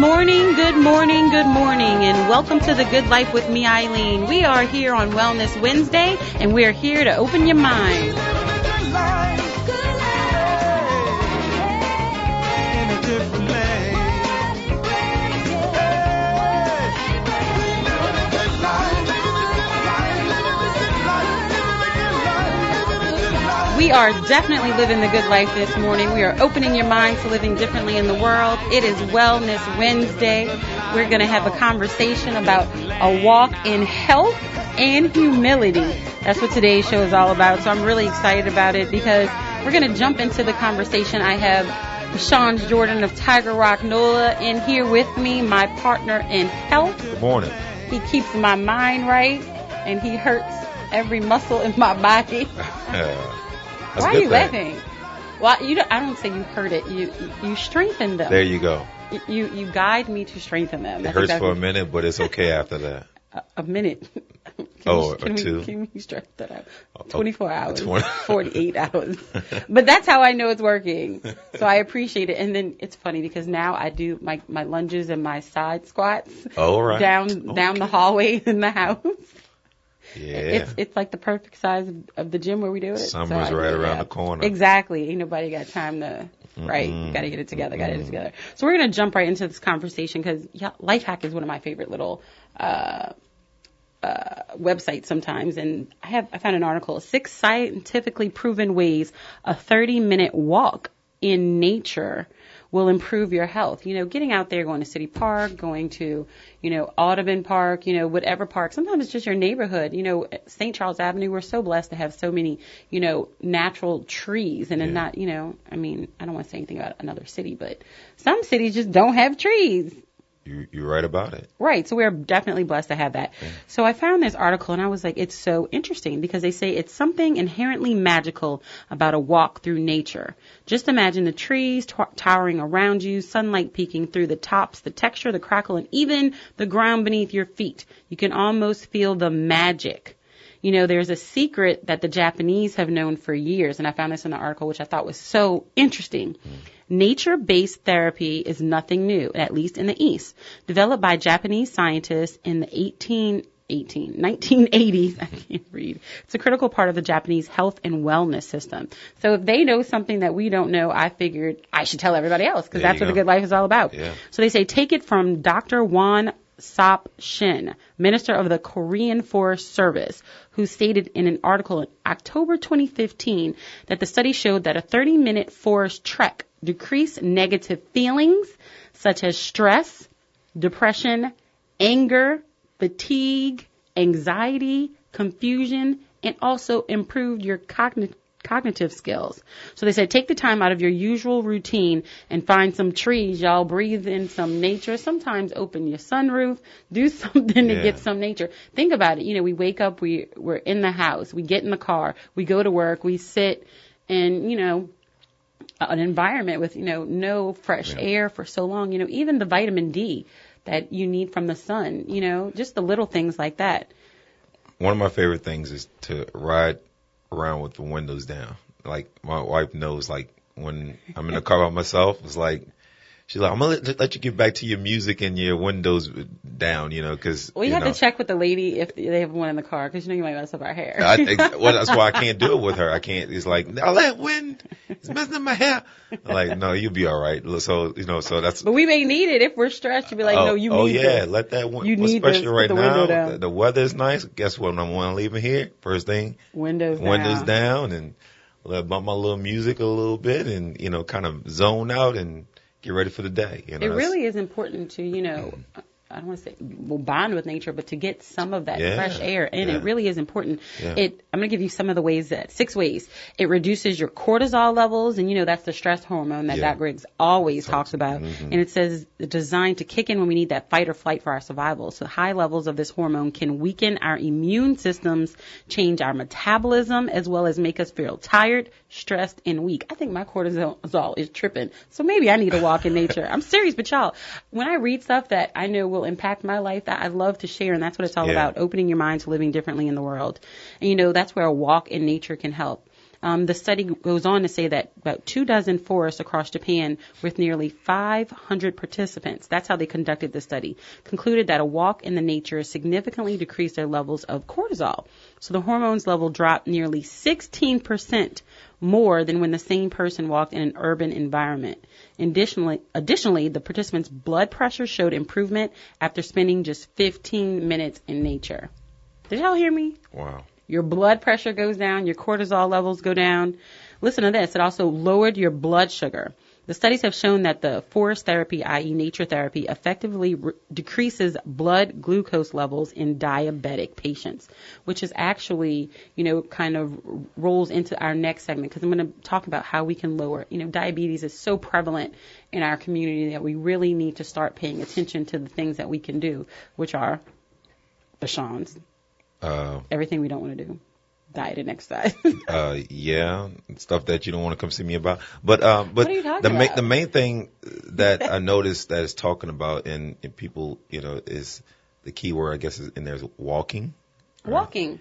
morning, good morning, good morning, and welcome to The Good Life with me, Eileen. We are here on Wellness Wednesday, and we are here to open your mind. We are definitely living the good life this morning. We are opening your mind to living differently in the world. It is Wellness Wednesday. We're going to have a conversation about a walk in health and humility. That's what today's show is all about. So I'm really excited about it because we're going to jump into the conversation. I have Sean Jordan of Tiger Rock NOLA in here with me, my partner in health. Good morning. He keeps my mind right, and he hurts every muscle in my body. Why are you laughing? Well, I don't say you hurt it. You strengthen them. There you go. You guide me to strengthen them. It hurts for a minute, but it's okay after that. A minute. Or two. Can we stretch that out? 24 hours. 48 hours. But that's how I know it's working. So I appreciate it. And then it's funny because now I do my lunges and my side squats. Oh, right. Down the hallway in the house. Yeah. It's like the perfect size of the gym where we do it. Summer's right around the corner. Exactly. Ain't nobody got time to, right? Got to get it together, So we're going to jump right into this conversation because Life Hack is one of my favorite little websites sometimes. And I found an article, 6 scientifically proven ways a 30-minute walk in nature will improve your health. You know, getting out there, going to City Park, going to, Audubon Park, whatever park. Sometimes it's just your neighborhood. St. Charles Avenue, we're so blessed to have so many, natural trees. And not, I don't want to say anything about another city, but some cities just don't have trees. You're right about it. Right. So we're definitely blessed to have that. Yeah. So I found this article and I was like, it's so interesting because they say it's something inherently magical about a walk through nature. Just imagine the trees towering around you, sunlight peeking through the tops, the texture, the crackle, and even the ground beneath your feet. You can almost feel the magic. There's a secret that the Japanese have known for years, and I found this in an article which I thought was so interesting. Nature-based therapy is nothing new, at least in the East. Developed by Japanese scientists in the 1980s. I can't read. It's a critical part of the Japanese health and wellness system. So if they know something that we don't know, I figured I should tell everybody else because that's what the good life is all about. Yeah. So they say take it from Dr. Won Sop Shin, Minister of the Korean Forest Service, who stated in an article in October 2015 that the study showed that a 30-minute forest trek decreased negative feelings such as stress, depression, anger, fatigue, anxiety, confusion, and also improved your cognitive skills. So they said take the time out of your usual routine and find some trees. Y'all breathe in some nature. Sometimes open your sunroof. Do something to get some nature. Think about it. We wake up, we're in the house, we get in the car, we go to work, we sit in, an environment with, no fresh air for so long. Even the vitamin D that you need from the sun, just the little things like that. One of my favorite things is to ride around with the windows down. Like my wife knows, like when I'm in the car by myself, it's like she's like, I'm gonna let you get back to your music and your windows down, because we have to check with the lady if they have one in the car because you might mess up our hair. Well, that's why I can't do it with her. I can't. It's like all that wind is messing up my hair. I'm like, no, you'll be all right. So so that's. But we may need it if we're stressed. You'll be like, no, you need. Oh yeah, this. let that wind. You need especially this, right the now. The weather is nice. Guess what? I'm leaving here. First thing, windows down, and let bump my little music a little bit, and kind of zone out and get ready for the day. It really is important to, I don't want to say bond with nature, but to get some of that fresh air in. It really is important. Yeah. I'm going to give you some of the ways 6 ways. It reduces your cortisol levels, and that's the stress hormone that Doc Griggs always talks about. Mm-hmm. And it says it's designed to kick in when we need that fight or flight for our survival. So high levels of this hormone can weaken our immune systems, change our metabolism, as well as make us feel tired, stressed, and weak. I think my cortisol is tripping. So maybe I need to walk in nature. I'm serious, but y'all, when I read stuff that I know will impact my life, that I love to share, and that's what it's all about, opening your mind to living differently in the world. And that's where a walk in nature can help. The study goes on to say that about 24 forests across Japan with nearly 500 participants, that's how they conducted the study, concluded that a walk in the nature significantly decreased their levels of cortisol. So the hormones level dropped nearly 16% more than when the same person walked in an urban environment. Additionally, the participants' blood pressure showed improvement after spending just 15 minutes in nature. Did y'all hear me? Wow. Your blood pressure goes down, your cortisol levels go down. Listen to this. It also lowered your blood sugar. The studies have shown that the forest therapy, i.e. nature therapy, effectively decreases blood glucose levels in diabetic patients, which is actually, kind of rolls into our next segment, because I'm going to talk about how we can lower, diabetes is so prevalent in our community that we really need to start paying attention to the things that we can do, which are the Sean's. Everything we don't want to do. Diet and exercise. Yeah, stuff that you don't want to come see me about. But what are you talking about? The main thing that I noticed that is talking about in people, is the key word, I guess, in there is walking. Right? Walking.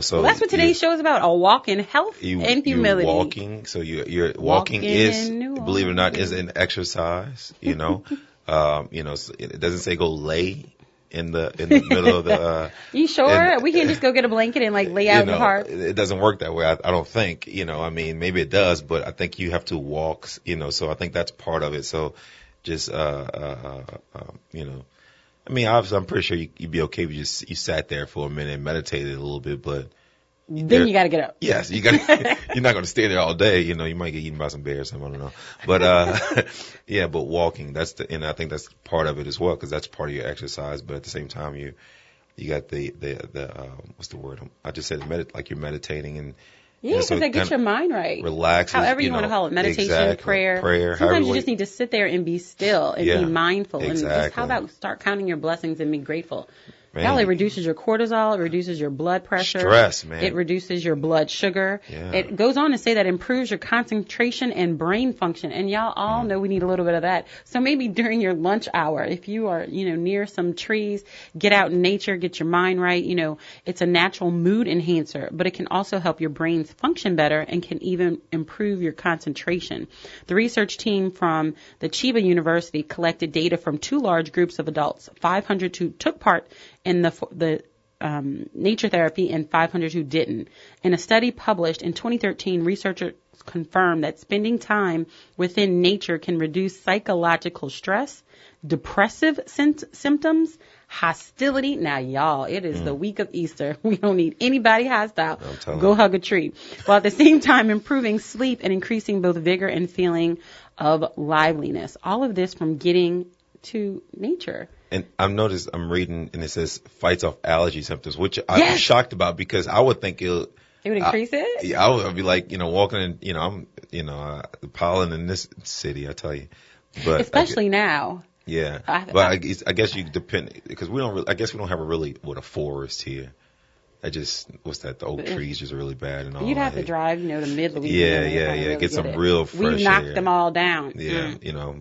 So that's what today's show is about. A walk in health and humility. You're walking. So you're walking is, believe it or not, is an exercise. So it doesn't say go lay in the middle of the. You sure? We can't just go get a blanket and lay out in the park. It doesn't work that way. I don't think. Maybe it does, but I think you have to walk. So I think that's part of it. So just obviously I'm pretty sure you'd be okay if you sat there for a minute and meditated a little bit, but. Then you got to get up. Yes, you're not going to stay there all day. You might get eaten by some bears, I don't know. But, but walking, and I think that's part of it as well, because that's part of your exercise. But at the same time, you got the what's the word? I just said like you're meditating and. Yeah, because that gets your mind right. Relaxes. However you want to call it. Meditation, exactly. prayer. Sometimes you just need to sit there and be still and be mindful. Exactly. And just how about start counting your blessings and be grateful. Man. It reduces your cortisol. It reduces your blood pressure. Stress, man. It reduces your blood sugar. Yeah. It goes on to say that improves your concentration and brain function. And y'all all know we need a little bit of that. So maybe during your lunch hour, if you are, near some trees, get out in nature, get your mind right. It's a natural mood enhancer, but it can also help your brains function better and can even improve your concentration. The research team from the Chiba University collected data from 2 large groups of adults, 500 who took part in the nature therapy and 500 who didn't. In a study published in 2013, researchers confirmed that spending time within nature can reduce psychological stress, depressive symptoms, hostility. Now, y'all, it is the week of Easter. We don't need anybody hostile. Go hug a tree. While at the same time improving sleep and increasing both vigor and feeling of liveliness. All of this from getting to nature. And I'm reading, and it says fights off allergy symptoms, which I'm shocked about, because I would think it would increase it? Yeah, I would be like, walking in, I'm, the pollen in this city, I tell you. But especially now. Yeah. But I guess you depend, because we don't have a forest here. The oak trees just really bad and all. You'd have to drive, to mid-Louisiana. Yeah. Really get some real fresh air. We knocked them all down. Yeah,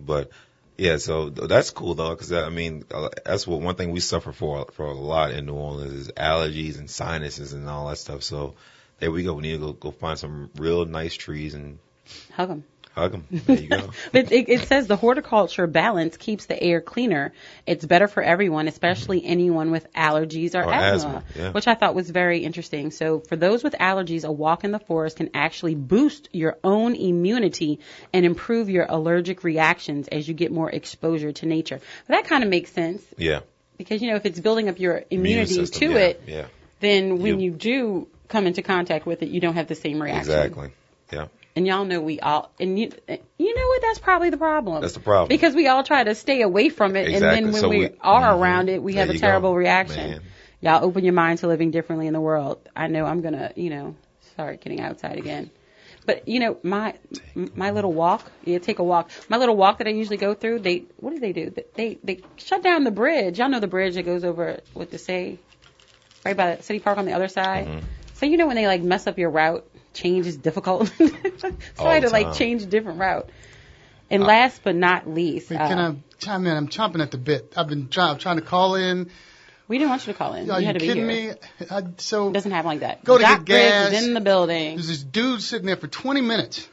but. Yeah, so that's cool though, because that's one thing we suffer for a lot in New Orleans is allergies and sinuses and all that stuff. So there we go. We need to go find some real nice trees and hug them. There you go. But it says the horticulture balance keeps the air cleaner. It's better for everyone, especially anyone with allergies or asthma, which I thought was very interesting. So for those with allergies, a walk in the forest can actually boost your own immunity and improve your allergic reactions as you get more exposure to nature. But that kind of makes sense. Yeah. Because, if it's building up your immunity to it, then when you do come into contact with it, you don't have the same reaction. Exactly. Yeah. And y'all know we all, and you know what, that's probably the problem. That's the problem. Because we all try to stay away from it, exactly. And then when we are around it, we have a terrible reaction. Man. Y'all open your mind to living differently in the world. I know I'm going to, start getting outside again. But, my little walk, take a walk. My little walk that I usually go through, what do? They shut down the bridge. Y'all know the bridge that goes over, what to say, right by the City Park on the other side. Mm-hmm. So, when they, mess up your route, change is difficult. So I had to change a different route. And last but not least. Can I chime in? I'm chomping at the bit. I've been trying to call in We didn't want you to call in. Are you had to kidding be here. me? So it doesn't happen like that. Go to Doc get gas. Briggs is in the building. There's this dude sitting there for 20 minutes.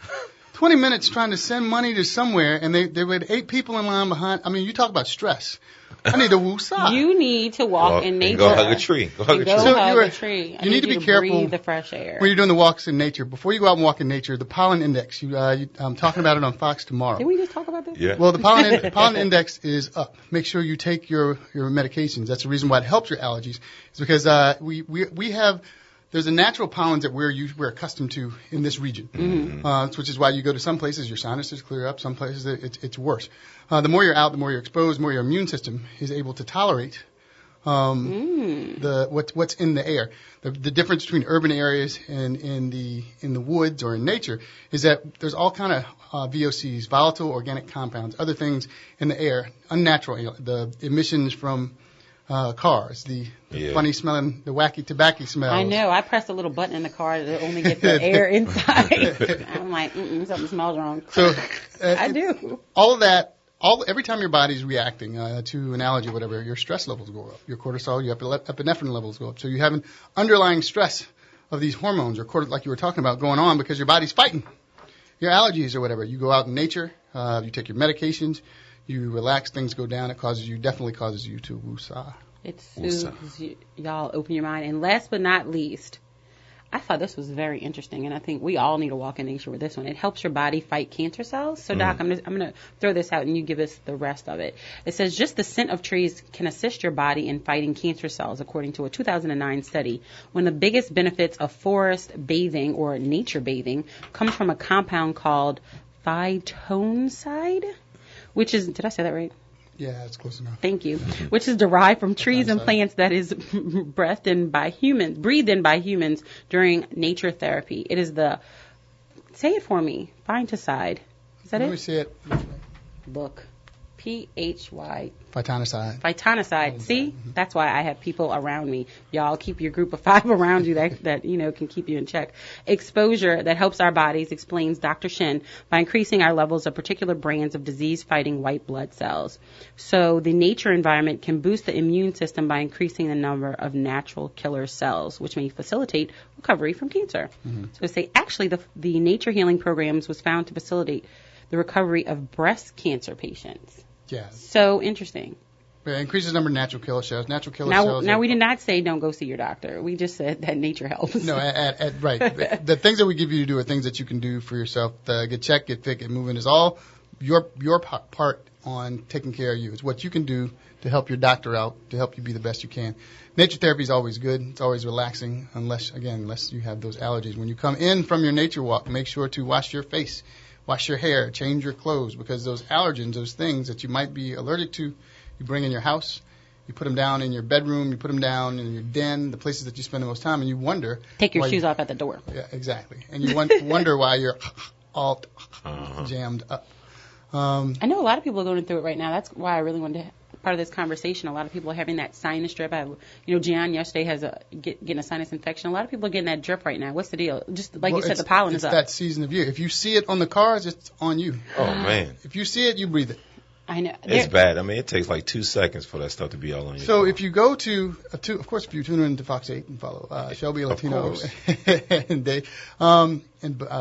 20 minutes trying to send money to somewhere, and they had 8 people in line behind. I mean, you talk about stress. I need to woosah. You need to walk in nature. Go hug a tree. Go hug a tree. Hug a tree. You need to be careful. Breathe the fresh air. When you're doing the walks in nature, before you go out and walk in nature, the pollen index. I'm talking about it on Fox tomorrow. Did we just talk about this? Yeah. Well, the pollen index is up. Make sure you take your medications. That's the reason why it helps your allergies. Is because we have. There's a natural pollens that we're accustomed to in this region, which is why you go to some places your sinuses clear up, some places it's worse. The more you're out, the more you're exposed, the more your immune system is able to tolerate what's in the air. The difference between urban areas and in the woods or in nature is that there's all kind of VOCs, volatile organic compounds, other things in the air, unnatural. The emissions from cars, the funny smelling, the wacky tobacco smells. I know. I pressed a little button in the car to only get the air inside. I'm like, something smells wrong. So I do. All of that, every time your body's reacting to an allergy or whatever, your stress levels go up. Your cortisol, your epinephrine levels go up. So you have an underlying stress of these hormones, or like you were talking about, going on because your body's fighting your allergies or whatever. You go out in nature, you take your medications. You relax, things go down. It definitely causes you to woosah. It soothes y'all, open your mind. And last but not least, I thought this was very interesting, and I think we all need to walk in nature with this one. It helps your body fight cancer cells. So, Doc, I'm going to throw this out, and you give us the rest of it. It says just the scent of trees can assist your body in fighting cancer cells, according to a 2009 study. One of the biggest benefits of forest bathing or nature bathing comes from a compound called phytoncide, which is, did I say that right? Yeah, that's close enough. Thank you. Which is derived from trees and plants that is breathed in by humans during nature therapy. It is say it for me, phytoncide. Is that it? Let me see it. Look. Phy. Phytoncide. Phytoncide. See? That's why I have people around me. Y'all keep your group of 5 around you that can keep you in check. Exposure that helps our bodies, explains Dr. Shin, by increasing our levels of particular brands of disease-fighting white blood cells. So the nature environment can boost the immune system by increasing the number of natural killer cells, which may facilitate recovery from cancer. Mm-hmm. So say actually the nature healing programs was found to facilitate the recovery of breast cancer patients. Yeah. So interesting. It increases the number of natural killer cells. Natural killer cells. Now we did not say don't go see your doctor. We just said that nature helps. No, right. The things that we give you to do are things that you can do for yourself. Get checked, get fit, get moving is all your part on taking care of you. It's what you can do to help your doctor out, to help you be the best you can. Nature therapy is always good. It's always relaxing, unless you have those allergies. When you come in from your nature walk, make sure to wash your face. Wash your hair, change your clothes, because those allergens, those things that you might be allergic to, you bring in your house, you put them down in your bedroom, you put them down in your den, the places that you spend the most time, and you wonder. Take your shoes off at the door. Yeah, exactly. And you wonder why you're all jammed up. I know a lot of people are going through it right now. That's why I really wanted to part of this conversation. A lot of people are having that sinus drip. Gian yesterday has getting a sinus infection. A lot of people are getting that drip right now. What's the deal? Just like you said, the pollen is up. It's that season of year. If you see it on the cars, it's on you. Oh, man. If you see it, you breathe it. I know. It's bad. I mean, it takes like 2 sequends for that stuff to be all on you. So if you go of course, if you tune into Fox 8 and follow Shelby Latino and Dave and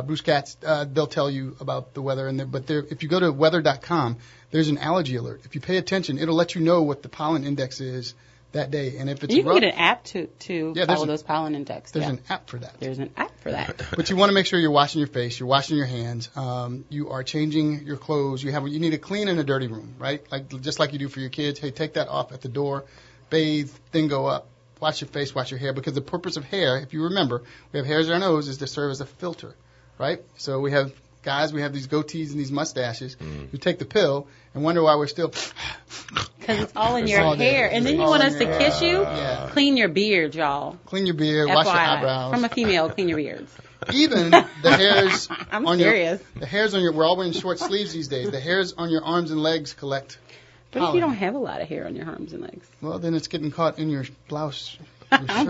Bruce Katz, they'll tell you about the weather. If you go to weather.com, there's an allergy alert. If you pay attention, it'll let you know what the pollen index is that day. And if it's you can get an app to follow those pollen index. There's an app for that. There's an app for that. But you want to make sure you're washing your face, you're washing your hands, you are changing your clothes. You need a clean and a dirty room, right? Just like you do for your kids. Hey, take that off at the door, bathe, then go up. Wash your face, wash your hair, because the purpose of hair, if you remember, we have hairs in our nose, is to serve as a filter, right? So we have these goatees and these mustaches who take the pill and wonder why we're still. Because it's all in your hair. And then you want us to kiss you? Yeah. Clean your beard, y'all. Clean your beard, wash your eyebrows. From a female, clean your beards. Even the hairs the hairs on we're all wearing short sleeves these days. The hairs on your arms and legs collect But if you don't have a lot of hair on your arms and legs? Well, then it's getting caught in your blouse. I'm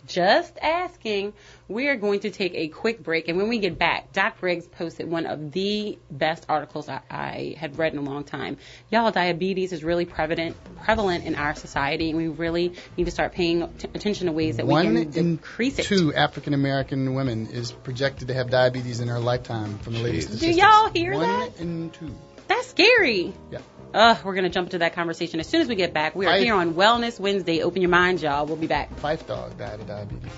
Just asking. We are going to take a quick break, and when we get back, Doc Briggs posted one of the best articles I had read in a long time. Y'all, diabetes is really prevalent in our society, and we really need to start paying attention to ways that we can decrease it. 1 in 2 African American women is projected to have diabetes in their lifetime from the latest statistics. Do y'all hear that? 1 in 2. That's scary. Yeah. We're going to jump into that conversation as soon as we get back. We are here on Wellness Wednesday. Open your mind, y'all. We'll be back. Fife dog died of diabetes.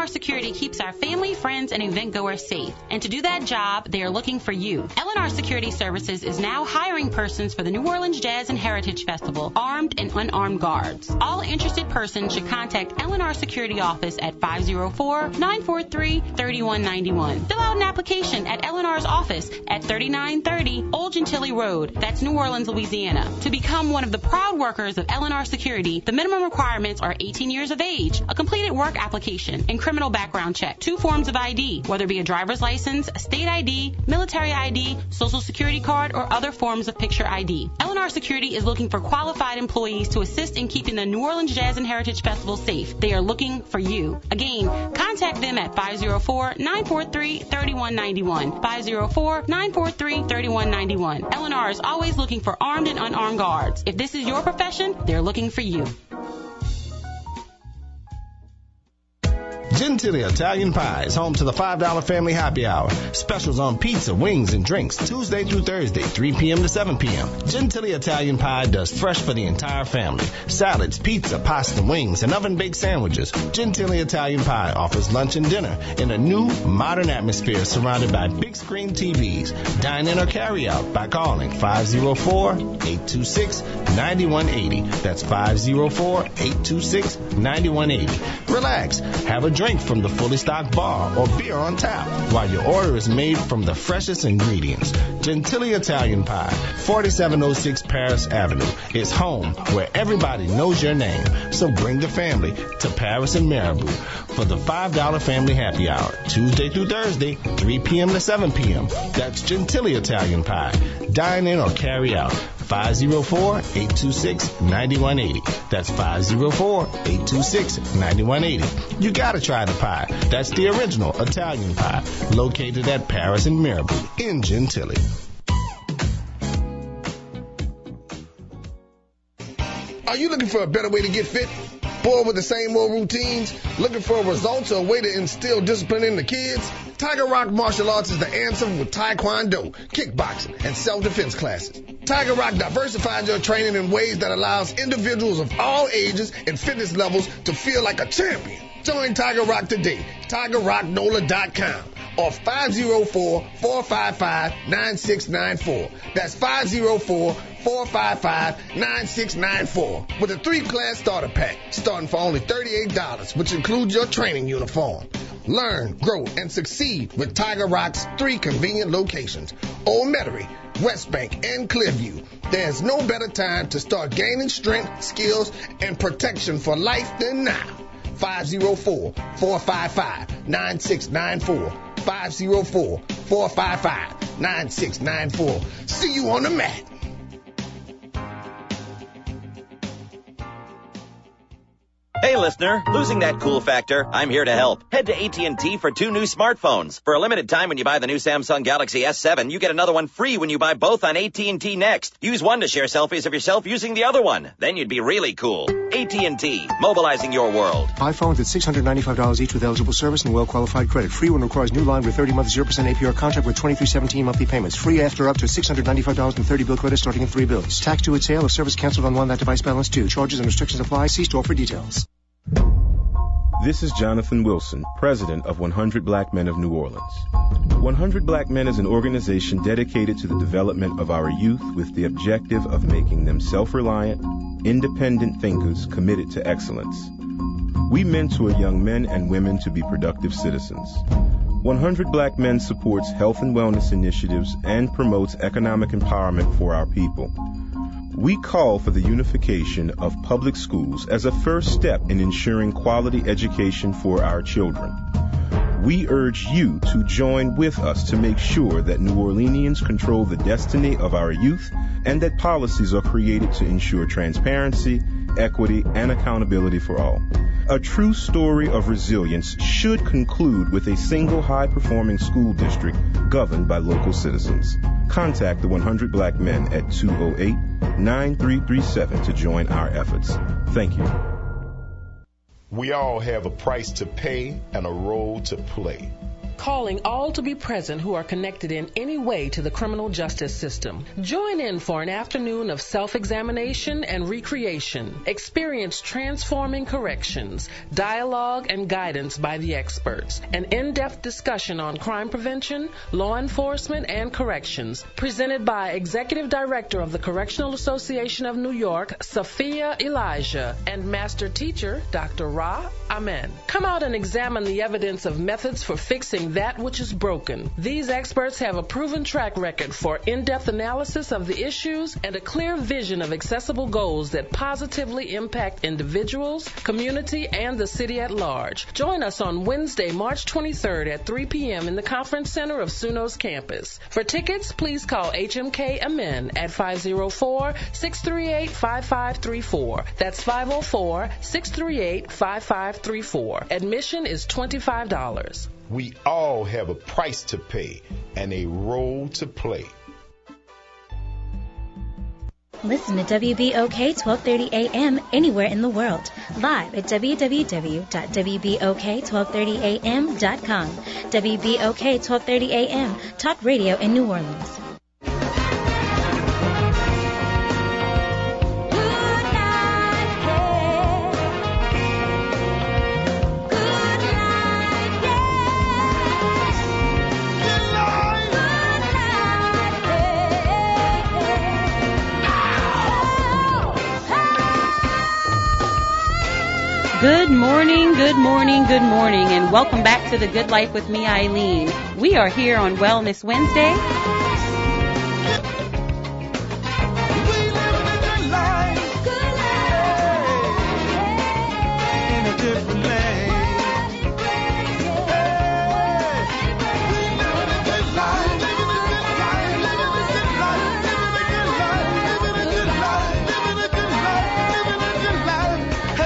Security keeps our family, friends, and event goers safe. And to do that job, they are looking for you. L&R Security Services is now hiring persons for the New Orleans Jazz and Heritage Festival, armed and unarmed guards. All interested persons should contact L&R Security Office at 504-943-3191. Fill out an application at L&R's office at 3930 Old Gentilly Road. That's New Orleans, Louisiana. To become one of the proud workers of L&R Security, the minimum requirements are 18 years of age, a completed work application, and criminal background check, 2 forms of ID, whether it be a driver's license, a state ID, military ID, social security card, or other forms of picture ID. L&R Security is looking for qualified employees to assist in keeping the New Orleans Jazz and Heritage Festival safe. They are looking for you. Again, contact them at 504-943-3191. 504-943-3191. L&R is always looking for armed and unarmed guards. If this is your profession, they're looking for you. Gentilly Italian Pie is home to the $5 Family Happy Hour. Specials on pizza, wings, and drinks Tuesday through Thursday, 3 p.m. to 7 p.m. Gentilly Italian Pie does fresh for the entire family. Salads, pizza, pasta, wings, and oven-baked sandwiches. Gentilly Italian Pie offers lunch and dinner in a new, modern atmosphere surrounded by big screen TVs. Dine in or carry out by calling 504-826-9180. That's 504-826-9180. Relax. Have a drink from the fully stocked bar or beer on tap while your order is made from the freshest ingredients. Gentilly Italian Pie, 4706 Paris Avenue, is home where everybody knows your name. So bring the family to Paris and Marabout for the $5 Family Happy Hour, Tuesday through Thursday, 3 p.m. to 7 p.m. That's Gentilly Italian Pie. Dine in or carry out. 504-826-9180. That's 504-826-9180. You gotta try the pie. That's the original Italian pie, located at Paris and Mirabeau in Gentilly. Are you looking for a better way to get fit? Bored with the same old routines? Looking for results or a way to instill discipline in the kids? Tiger Rock Martial Arts is the answer with Taekwondo, kickboxing, and self-defense classes. Tiger Rock diversifies your training in ways that allows individuals of all ages and fitness levels to feel like a champion. Join Tiger Rock today. TigerRockNola.com or 504-455-9694. That's 504-455-9694 with a 3-class starter pack starting for only $38, which includes your training uniform. Learn, grow, and succeed with Tiger Rock's 3 convenient locations: Old Metairie, West Bank, and Clearview. There's no better time to start gaining strength, skills, and protection for life than now. 504-455-9694. 504-455-9694. See you on the mat. Hey, listener, losing that cool factor? I'm here to help. Head to AT&T for 2 new smartphones. For a limited time when you buy the new Samsung Galaxy S7, you get another one free when you buy both on AT&T Next. Use one to share selfies of yourself using the other one. Then you'd be really cool. AT&T, mobilizing your world. iPhones at $695 each with eligible service and well-qualified credit. Free when requires new line with 30-month 0% APR contract with 2317 monthly payments. Free after up to $695 and 30 bill credit starting in 3 bills. Tax due at sale if service canceled on one that device balance due. Charges and restrictions apply. See store for details. This is Jonathan Wilson, president of 100 Black Men of New Orleans. 100 Black Men is an organization dedicated to the development of our youth with the objective of making them self-reliant, independent thinkers committed to excellence. We mentor young men and women to be productive citizens. 100 Black Men supports health and wellness initiatives and promotes economic empowerment for our people. We call for the unification of public schools as a first step in ensuring quality education for our children. We urge you to join with us to make sure that New Orleanians control the destiny of our youth and that policies are created to ensure transparency, equity, and accountability for all. A true story of resilience should conclude with a single high-performing school district governed by local citizens. Contact the 100 Black Men at 208-9337 to join our efforts. Thank you. We all have a price to pay and a role to play. Calling all to be present who are connected in any way to the criminal justice system. Join in for an afternoon of self-examination and recreation. Experience transforming corrections, dialogue and guidance by the experts. An in-depth discussion on crime prevention, law enforcement, and corrections. Presented by Executive Director of the Correctional Association of New York, Sophia Elijah, and Master Teacher, Dr. Ra Amen. Come out and examine the evidence of methods for fixing that which is broken. These experts have a proven track record for in-depth analysis of the issues and a clear vision of accessible goals that positively impact individuals, community, and the city at large. Join us on Wednesday, March 23rd at 3 p.m. in the Conference Center of SUNO's campus. For tickets, please call HMK Amen at 504-638-5534. That's 504-638-5534. Admission is $25. We all have a price to pay and a role to play. Listen to WBOK 1230 AM anywhere in the world. Live at www.wbok1230am.com. WBOK 1230 AM, talk radio in New Orleans. Good morning, good morning, good morning, and welcome back to The Good Life with me, Eileen. We are here on Wellness Wednesday.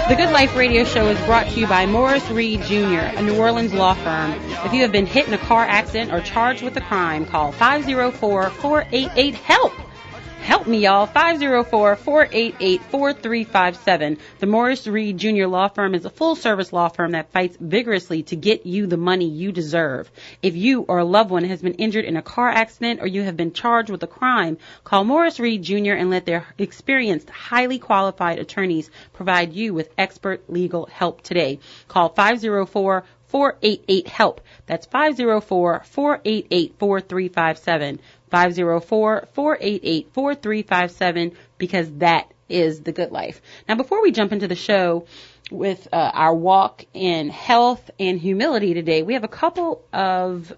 The Good Life radio show is brought to you by Morris Reed Jr., a New Orleans law firm. If you have been hit in a car accident or charged with a crime, call 504-488-HELP. Help me, y'all. 504-488-4357. The Morris Reed Jr. Law Firm is a full-service law firm that fights vigorously to get you the money you deserve. If you or a loved one has been injured in a car accident or you have been charged with a crime, call Morris Reed Jr. and let their experienced, highly qualified attorneys provide you with expert legal help today. Call 504-488-HELP. That's 504-488-4357. 504-488-4357, because that is the good life. Now, before we jump into the show with our walk in health and humility today, we have a couple of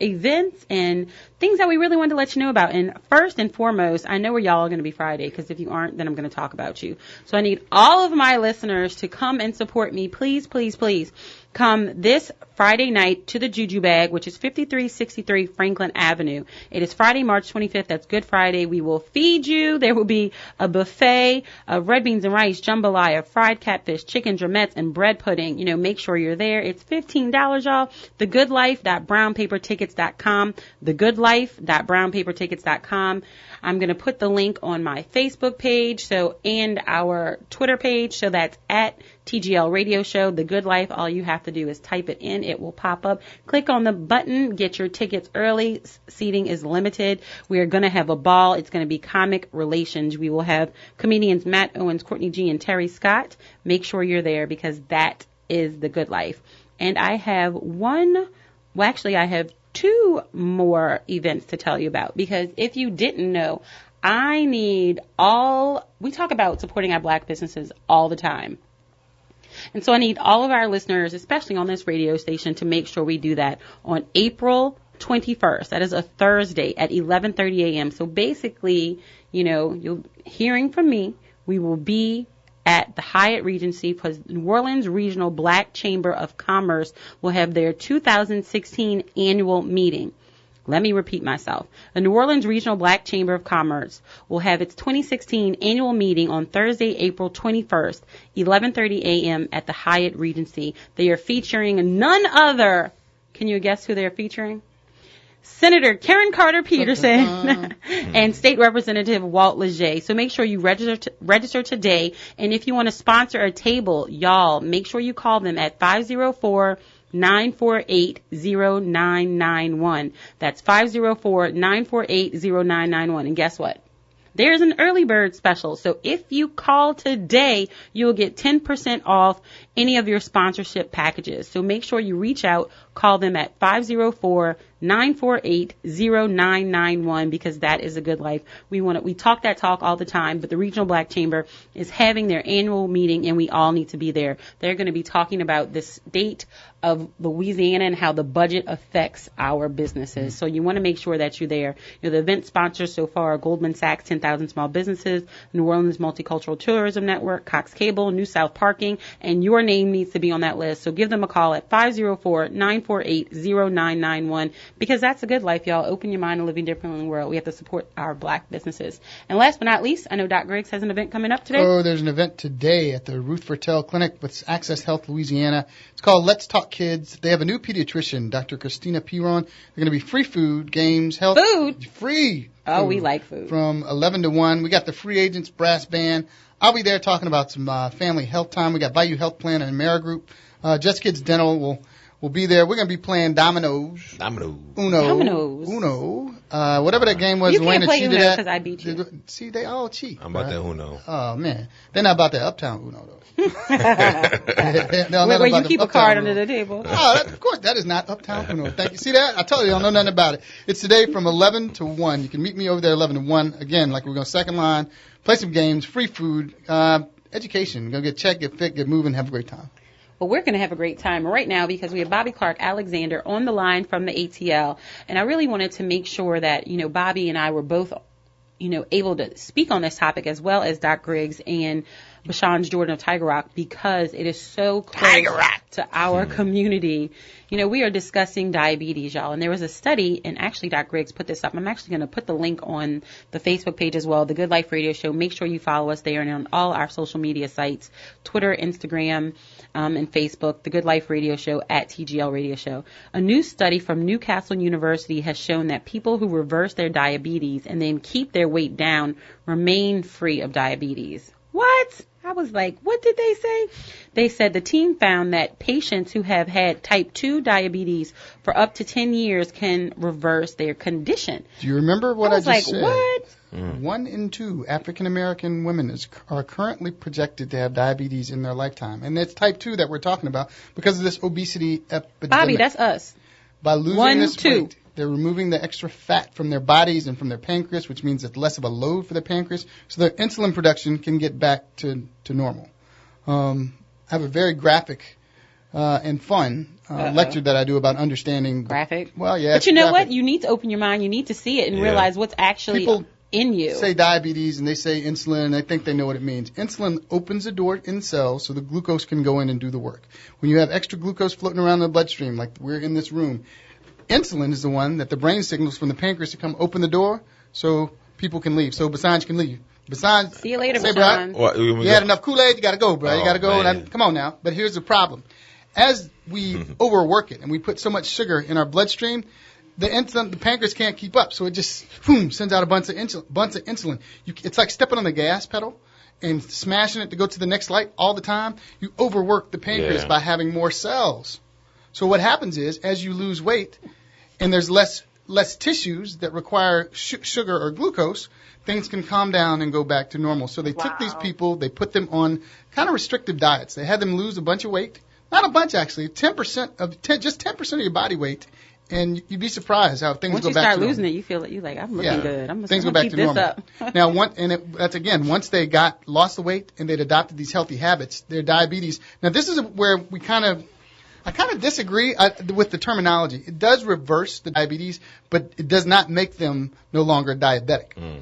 events and things that we really wanted to let you know about. And first and foremost, I know where y'all are going to be Friday, because if you aren't, then I'm going to talk about you. So I need all of my listeners to come and support me. Please, please, please. Come this Friday night to the Juju Bag, which is 5363 Franklin Avenue. It is Friday, March 25th. That's Good Friday. We will feed you. There will be a buffet of red beans and rice, jambalaya, fried catfish, chicken drumettes, and bread pudding. You know, make sure you're there. It's $15, y'all. TheGoodLife.BrownPaperTickets.com. TheGoodLife.BrownPaperTickets.com. I'm going to put the link on my Facebook page and our Twitter page. So that's at TGL Radio Show, The Good Life. All you have to do is type it in. It will pop up. Click on the button. Get your tickets early. Seating is limited. We are going to have a ball. It's going to be comic relations. We will have comedians Matt Owens, Courtney G, and Terry Scott. Make sure you're there, because that is The Good Life. And I have I have two more events to tell you about, because if you didn't know, we talk about supporting our black businesses all the time. And so I need all of our listeners, especially on this radio station, to make sure we do that on April 21st. That is a Thursday at 11:30 a.m. So basically, you're hearing from me. We will be at the Hyatt Regency because New Orleans Regional Black Chamber of Commerce will have their 2016 annual meeting. Let me repeat myself. The New Orleans Regional Black Chamber of Commerce will have its 2016 annual meeting on Thursday, April 21st, 11:30 a.m. at the Hyatt Regency. They are featuring none other. Can you guess who they're featuring? Senator Karen Carter Peterson and State Representative Walt Leger. So make sure you register today. And if you want to sponsor a table, y'all, make sure you call them at 504-948-0991. That's 504-948-0991. And guess what? There's an early bird special. So if you call today, you'll get 10% off any of your sponsorship packages. So make sure you reach out, call them at 504-948-0991 because that is a good life. We talk that talk all the time, but the Regional Black Chamber is having their annual meeting and we all need to be there. They're going to be talking about the state of Louisiana and how the budget affects our businesses. So you want to make sure that you're there. The event sponsors so far are Goldman Sachs, 10,000 Small Businesses, New Orleans Multicultural Tourism Network, Cox Cable, New South Parking, and your name needs to be on that list. So give them a call at 504-948-0991 because that's a good life, y'all. Open your mind and living differently in the world. We have to support our black businesses. And last but not least, I know Doc Griggs has an event coming up today. Oh, there's an event today at the Ruth Fertel Clinic with Access Health Louisiana. It's called Let's Talk Kids. They have a new pediatrician, Dr. Christina Piron. They're going to be free food, games, health. Food? Free. Oh, food. we like food. From 11 to 1. We got the Free Agents Brass Band. I'll be there talking about some family health time. We got Value Health Plan and AmeriGroup. Just Kids Dental will be there. We're going to be playing dominoes. Uno. Whatever that game was. You can't play Uno because I beat you. See, they all cheat. I'm about that Uno. Oh, man. They're not about that Uptown Uno, though. Where you keep a card under the table. Oh, of course, that is not Uptown Uno. Thank you. See that? I told you, I don't know nothing about it. It's today from 11 to 1. You can meet me over there 11 to 1. Again, like we're going second line, play some games, free food, education. Go get checked, get fit, get moving, have a great time. Well, we're going to have a great time right now because we have Bobby Clark Alexander on the line from the ATL. And I really wanted to make sure that, Bobby and I were both, able to speak on this topic as well as Doc Griggs and Bashan Jordan of Tiger Rock because it is so close to our community. We are discussing diabetes, y'all. And there was a study, and actually Doc Griggs put this up. I'm actually going to put the link on the Facebook page as well, The Good Life Radio Show. Make sure you follow us there and on all our social media sites, Twitter, Instagram, and Facebook, The Good Life Radio Show at TGL Radio Show. A new study from Newcastle University has shown that people who reverse their diabetes and then keep their weight down remain free of diabetes. What? I was like, what did they say? They said the team found that patients who have had type 2 diabetes for up to 10 years can reverse their condition. Do you remember what I just said? What? 1 in 2 African-American women are currently projected to have diabetes in their lifetime. And it's type 2 that we're talking about because of this obesity epidemic. Bobby, that's us. By losing this weight, they're removing the extra fat from their bodies and from their pancreas, which means it's less of a load for the pancreas, so their insulin production can get back to normal. I have a very graphic and fun lecture that I do about understanding. Graphic? Well, yeah. But you know what? You need to open your mind. You need to see it and realize what's actually in you. People say diabetes and they say insulin and they think they know what it means. Insulin opens a door in cells so the glucose can go in and do the work. When you have extra glucose floating around in the bloodstream, like we're in this room, insulin is the one that the brain signals from the pancreas to come open the door so people can leave, so Basanj can leave. Basanj, see you later, Basanj. You had enough Kool-Aid, you got to go, bro. You got to go. Come on now. But here's the problem. As we overwork it and we put so much sugar in our bloodstream, the pancreas can't keep up, so it just sends out a bunch of insulin. It's like stepping on the gas pedal and smashing it to go to the next light all the time. You overwork the pancreas by having more cells. So what happens is, as you lose weight and there's less tissues that require sugar or glucose, things can calm down and go back to normal. So they took these people, they put them on kind of restrictive diets. They had them lose a bunch of weight. Not a bunch, actually. 10% of your body weight. And you'd be surprised how things go back to normal. Once you start losing it, you feel you're like, I'm looking good. Things go back to normal. Now, once they lost the weight and they'd adopted these healthy habits, their diabetes. Now, this is where we kind of I kind of disagree with the terminology. It does reverse the diabetes, but it does not make them no longer diabetic.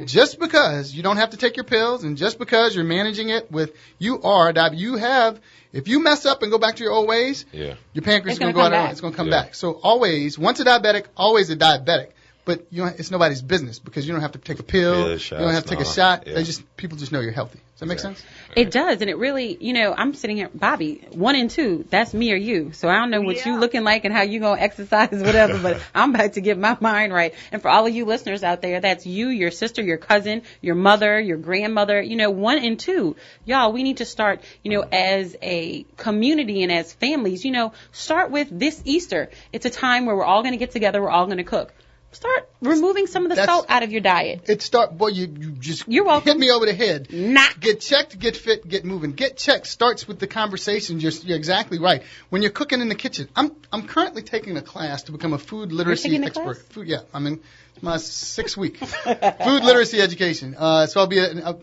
Just because you don't have to take your pills and just because you're managing it with, you are diabetic. If you mess up and go back to your old ways, your pancreas is going to go out. It's going to come back. So always, once a diabetic, always a diabetic. But it's nobody's business because you don't have to take a pill. You don't have to take a shot. People just know you're healthy. Does that make sense? It does, and it really, I'm sitting here, Bobby, 1 and 2, that's me or you. So I don't know what you looking like and how you gonna exercise, whatever. But I'm about to get my mind right. And for all of you listeners out there, that's you, your sister, your cousin, your mother, your grandmother. 1 and 2, y'all. We need to start, as a community and as families. Start with this Easter. It's a time where we're all gonna get together. We're all gonna cook. Start removing some of the salt out of your diet. You're welcome. Hit me over the head. Not. Get checked, get fit, get moving. Get checked starts with the conversation. You're exactly right. When you're cooking in the kitchen, I'm currently taking a class to become a food literacy expert. I'm in my 6th week. Food literacy education. So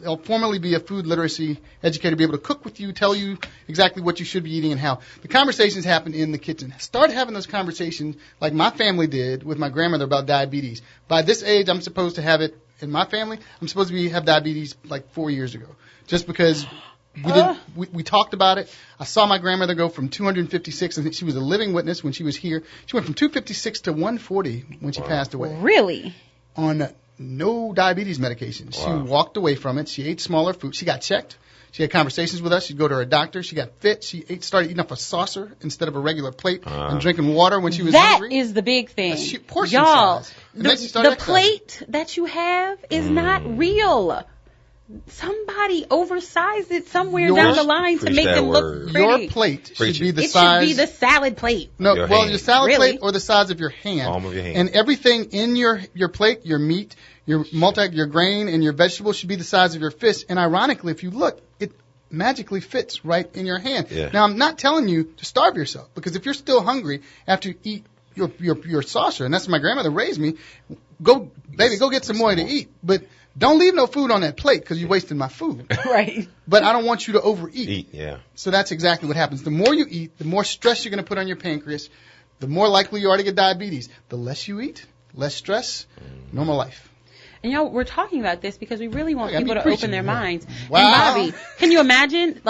I'll formally be a food literacy educator, be able to cook with you, tell you exactly what you should be eating and how. The conversations happen in the kitchen. Start having those conversations like my family did with my grandmother about diabetes. By this age, I'm supposed to have it in my family. I'm supposed to have diabetes like 4 years ago, just because we talked about it. I saw my grandmother go from 256, and she was a living witness when she was here. She went from 256 to 140 when she passed away. Really? On no diabetes medication. She walked away from it. She ate smaller food. She got checked. She had conversations with us. She'd go to her doctor. She got fit. She started eating off a saucer instead of a regular plate and drinking water when she was hungry. That is the big thing. Portion y'all, size. The plate that you have is not real. Somebody oversized it somewhere down the line to make them look pretty. Your plate should be the size. It should be the salad plate. No, your salad plate or the size of your hand. Palm of your hand. And everything in your plate, your meat, your grain, and your vegetables should be the size of your fist. And ironically, if you look, it magically fits right in your hand. Yeah. Now, I'm not telling you to starve yourself, because if you're still hungry after you eat your saucer, and that's how my grandmother raised me, go get some more to eat. But don't leave no food on that plate because you're wasting my food. Right. But I don't want you to overeat. So that's exactly what happens. The more you eat, the more stress you're going to put on your pancreas, the more likely you are to get diabetes. The less you eat, less stress, normal life. And we're talking about this because we really want people to open their minds. Wow. And Bobby, can you imagine,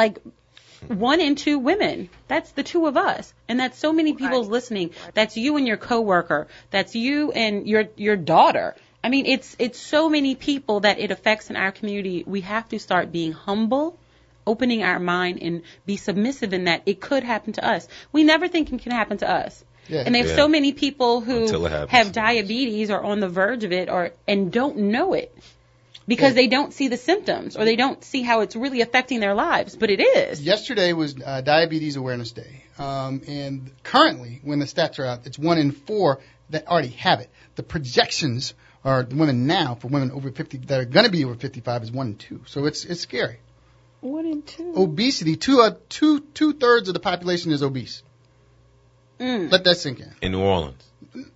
1 and 2 women? That's the 2 of us. And that's so many people's listening. That's you and your coworker. That's you and your daughter. I mean, it's so many people that it affects in our community. We have to start being humble, opening our mind, and be submissive in that it could happen to us. We never think it can happen to us. Yeah. And there's so many people who have diabetes or on the verge of it and don't know it because they don't see the symptoms or they don't see how it's really affecting their lives. But it is. Yesterday was Diabetes Awareness Day. And currently, when the stats are out, it's 1 in 4 that already have it. The projections are the women now, for women over 50 that are going to be over 55, is 1 in 2. So it's scary. 1 in 2. Obesity, two-thirds of the population is obese. Let that sink in. In New Orleans?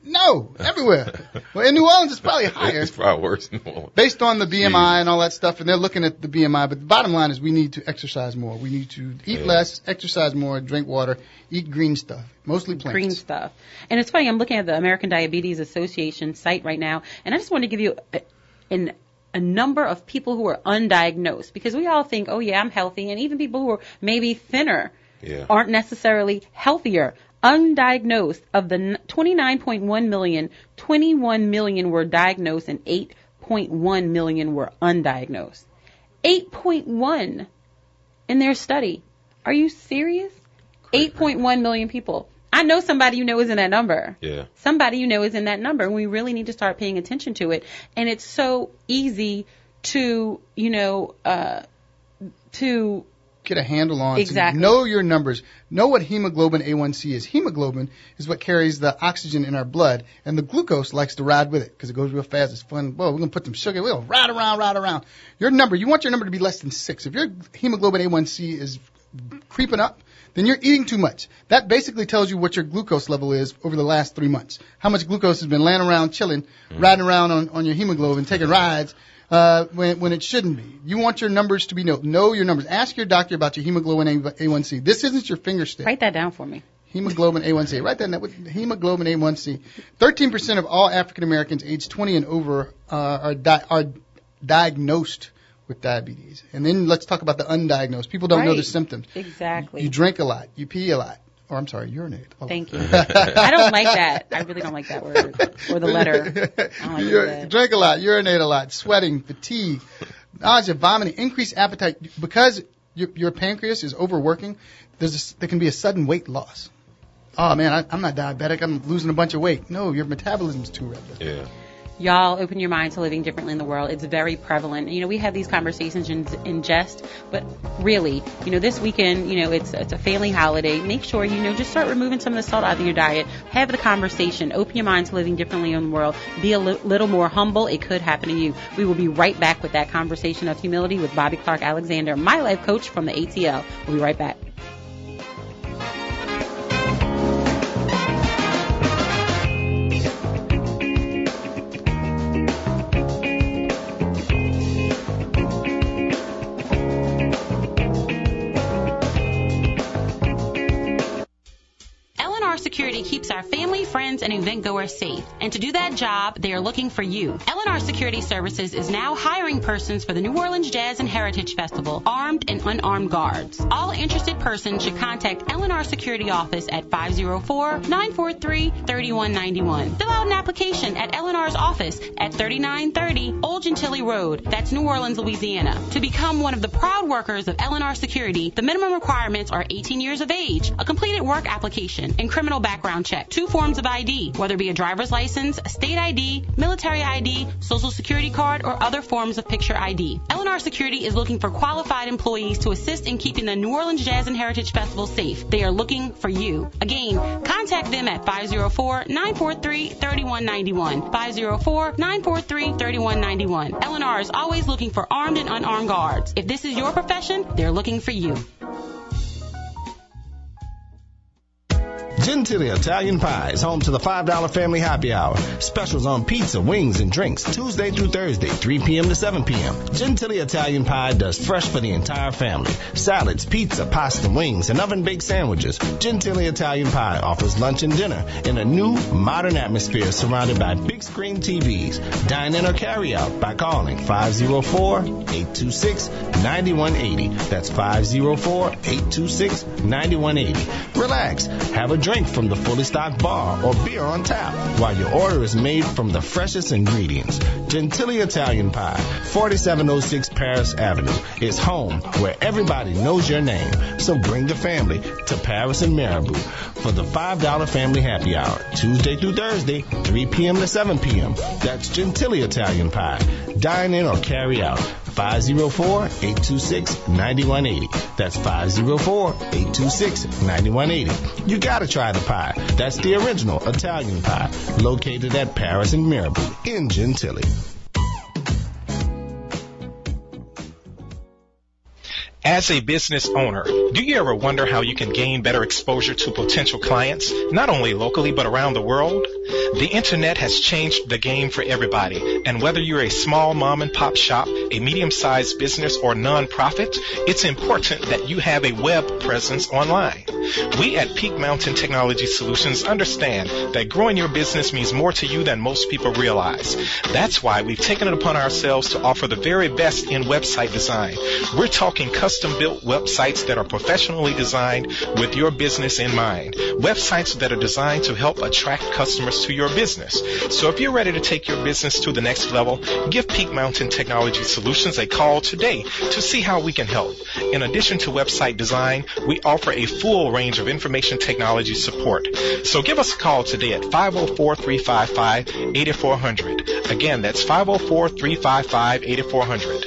No, everywhere. Well, in New Orleans, it's probably higher. It's probably worse in New Orleans. Based on the BMI and all that stuff, and they're looking at the BMI. But the bottom line is we need to exercise more. We need to eat less, exercise more, drink water, eat green stuff, mostly plants. Green stuff. And it's funny, I'm looking at the American Diabetes Association site right now, and I just want to give you a number of people who are undiagnosed, because we all think, oh, yeah, I'm healthy, and even people who are maybe thinner aren't necessarily healthier. Undiagnosed, of the 29.1 million, 21 million were diagnosed and 8.1 million were undiagnosed. 8.1 in their study. Are you serious? 8.1 million people. I know somebody you know is in that number. Yeah. Somebody you know is in that number, and we really need to start paying attention to it. And it's so easy to, to get a handle on. Exactly. To know your numbers. Know what hemoglobin A1C is. Hemoglobin is what carries the oxygen in our blood, and the glucose likes to ride with it because it goes real fast. It's fun. Whoa, we're going to put some sugar. We're going to ride around. Your number, you want your number to be less than 6. If your hemoglobin A1C is creeping up, then you're eating too much. That basically tells you what your glucose level is over the last 3 months. How much glucose has been laying around, chilling, riding around on your hemoglobin, taking rides, when it shouldn't be. You want your numbers to be know your numbers. Ask your doctor about your hemoglobin A1C. This isn't your finger stick. Write that down for me. Hemoglobin A1C. Write that down with hemoglobin A1C. 13% of all African Americans aged 20 and over are diagnosed with diabetes. And then let's talk about the undiagnosed. People don't know the symptoms. Exactly. You drink a lot. You pee a lot. Or I'm sorry, urinate. Thank you. I don't like that. I really don't like that word. Or the letter. I don't like that. Drink a lot, urinate a lot, sweating, fatigue, nausea, vomiting, increased appetite. Because your pancreas is overworking, there can be a sudden weight loss. Oh, man, I'm not diabetic. I'm losing a bunch of weight. No, your metabolism's too rapid. Yeah. Y'all, open your mind to living differently in the world. It's very prevalent. You know, we have these conversations in jest, but really, you know, this weekend, you know, it's a family holiday. Make sure, you know, just start removing some of the salt out of your diet. Have the conversation. Open your mind to living differently in the world. Be a little more humble. It could happen to you. We will be right back with that conversation of humility with Bobby Clark Alexander, my life coach from the ATL. We'll be right back. Security keeps our family, friends, and event goers safe. And to do that job, they are looking for you. L&R Security Services is now hiring persons for the New Orleans Jazz and Heritage Festival, armed and unarmed guards. All interested persons should contact L&R Security Office at 504-943-3191. Fill out an application at L&R's office at 3930 Old Gentilly Road. That's New Orleans, Louisiana. To become one of the proud workers of L&R Security, the minimum requirements are 18 years of age, a completed work application, and criminal background check, 2 forms of ID, whether it be a driver's license, a state ID, military ID, social security card, or other forms of picture ID. L&R Security is looking for qualified employees to assist in keeping the New Orleans Jazz and Heritage Festival safe. They are looking for you. Again, contact them at 504-943-3191. 504-943-3191. L&R is always looking for armed and unarmed guards. If this is your profession, they're looking for you. Gentilly Italian Pie is home to the $5 Family Happy Hour. Specials on pizza, wings, and drinks Tuesday through Thursday, 3 p.m. to 7 p.m. Gentilly Italian Pie does fresh for the entire family. Salads, pizza, pasta, wings, and oven-baked sandwiches. Gentilly Italian Pie offers lunch and dinner in a new, modern atmosphere surrounded by big screen TVs. Dine in or carry out by calling 504-826-9180. That's 504-826-9180. Relax. Have a drink from the fully stocked bar or beer on tap while your order is made from the freshest ingredients. Gentilly Italian Pie, 4706 Paris Avenue, is home where everybody knows your name. So bring the family to Paris and Marabou for the $5 Family Happy Hour, Tuesday through Thursday, 3 p.m. to 7 p.m. That's Gentilly Italian Pie. Dine in or carry out. 504-826-9180. That's 504-826-9180. You gotta try the pie. That's the original Italian pie, located at Paris and Marabou in Gentilly. As a business owner, do you ever wonder how you can gain better exposure to potential clients, not only locally but around the world? The internet has changed the game for everybody, and whether you're a small mom and pop shop, a medium-sized business, or nonprofit, it's important that you have a web presence online. We at Peak Mountain Technology Solutions understand that growing your business means more to you than most people realize. That's why we've taken it upon ourselves to offer the very best in website design. We're talking custom-built websites that are professionally designed with your business in mind. Websites that are designed to help attract customers to your business. So if you're ready to take your business to the next level, give Peak Mountain Technology Solutions a call today to see how we can help. In addition to website design, we offer a full range of information technology support. So give us a call today at 504-355-8400. Again, that's 504-355-8400.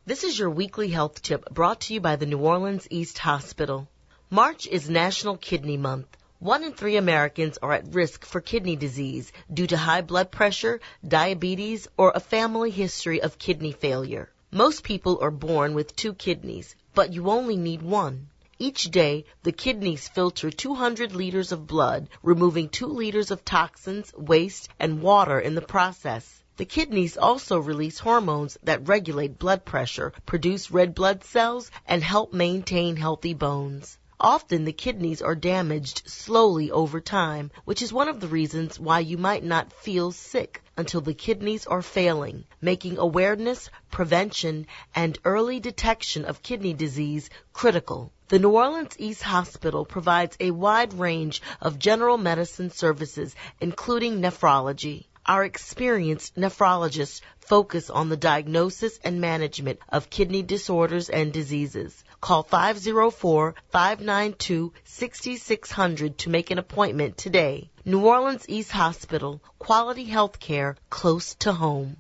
This is your weekly health tip brought to you by the New Orleans East Hospital. March is National Kidney Month. 1 in 3 Americans are at risk for kidney disease due to high blood pressure, diabetes, or a family history of kidney failure. Most people are born with 2 kidneys, but you only need 1. Each day, the kidneys filter 200 liters of blood, removing 2 liters of toxins, waste, and water in the process. The kidneys also release hormones that regulate blood pressure, produce red blood cells, and help maintain healthy bones. Often the kidneys are damaged slowly over time, which is one of the reasons why you might not feel sick until the kidneys are failing, making awareness, prevention, and early detection of kidney disease critical. The New Orleans East Hospital provides a wide range of general medicine services, including nephrology. Our experienced nephrologists focus on the diagnosis and management of kidney disorders and diseases. Call 504-592-6600 to make an appointment today. New Orleans East Hospital, quality health care close to home.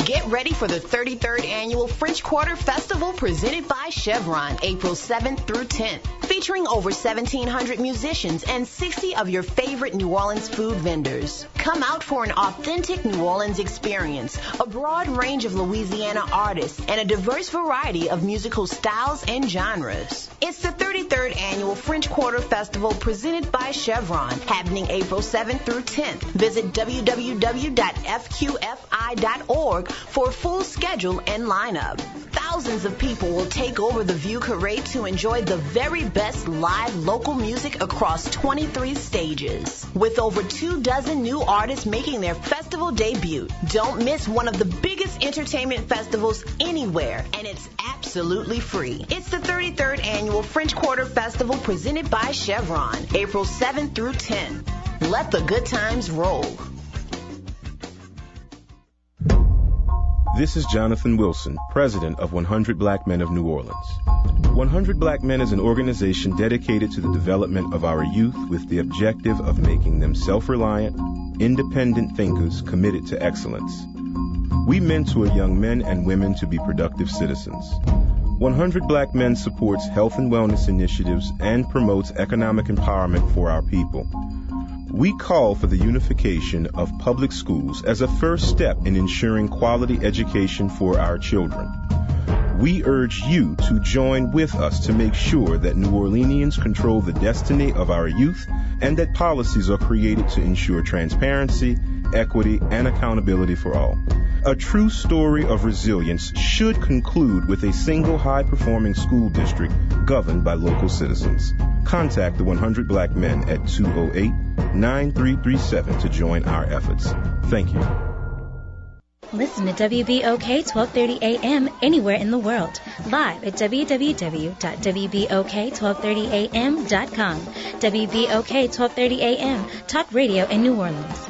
Get ready for the 33rd Annual French Quarter Festival presented by Chevron, April 7th through 10th. Featuring over 1,700 musicians and 60 of your favorite New Orleans food vendors. Come out for an authentic New Orleans experience, a broad range of Louisiana artists, and a diverse variety of musical styles and genres. It's the 33rd Annual French Quarter Festival presented by Chevron, happening April 7th through 10th. Visit www.fqfi.org for a full schedule and lineup. Thousands of people will take over the View Parade to enjoy the very best live local music across 23 stages. With over 24 new artists making their festival debut. Don't miss one of the biggest entertainment festivals anywhere, and it's absolutely free. It's the 33rd Annual French Quarter Festival presented by Chevron, April 7th through 10th. Let the good times roll. This is Jonathan Wilson, president of 100 Black Men of New Orleans. 100 Black Men is an organization dedicated to the development of our youth with the objective of making them self-reliant, independent thinkers committed to excellence. We mentor young men and women to be productive citizens. 100 Black Men supports health and wellness initiatives and promotes economic empowerment for our people. We call for the unification of public schools as a first step in ensuring quality education for our children. We urge you to join with us to make sure that New Orleanians control the destiny of our youth and that policies are created to ensure transparency, equity, and accountability for all. A true story of resilience should conclude with a single high-performing school district governed by local citizens. Contact the 100 Black Men at 208-9337 to join our efforts. Thank you. Listen to WBOK 1230 AM anywhere in the world. Live at www.wbok1230am.com. WBOK 1230 AM, talk radio in New Orleans.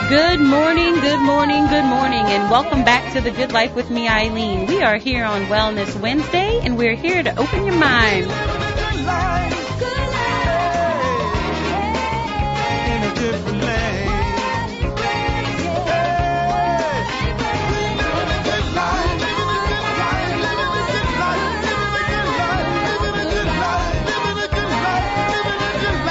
Good morning, good morning, good morning, and welcome back to The Good Life with me, Eileen. We are here on Wellness Wednesday, and we're here to open your mind.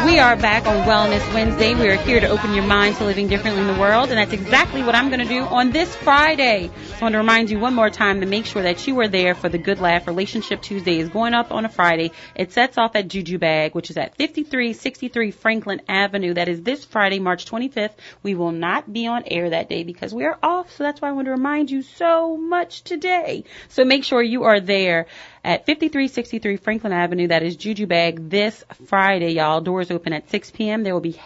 We are back on Wellness Wednesday. We are here to open your mind to living differently in the world, and that's exactly what I'm going to do on this Friday. So I want to remind you one more time to make sure that you are there for the Good Laugh Relationship Tuesday is going up on a Friday. It sets off at Juju Bag, which is at 5363 Franklin Avenue. That is this Friday, March 25th. We will not be on air that day because we are off, so that's why I want to remind you so much today. So make sure you are there at 5363 Franklin Avenue. That is Juju Bag this Friday, y'all. Doors open at 6 p.m. There will be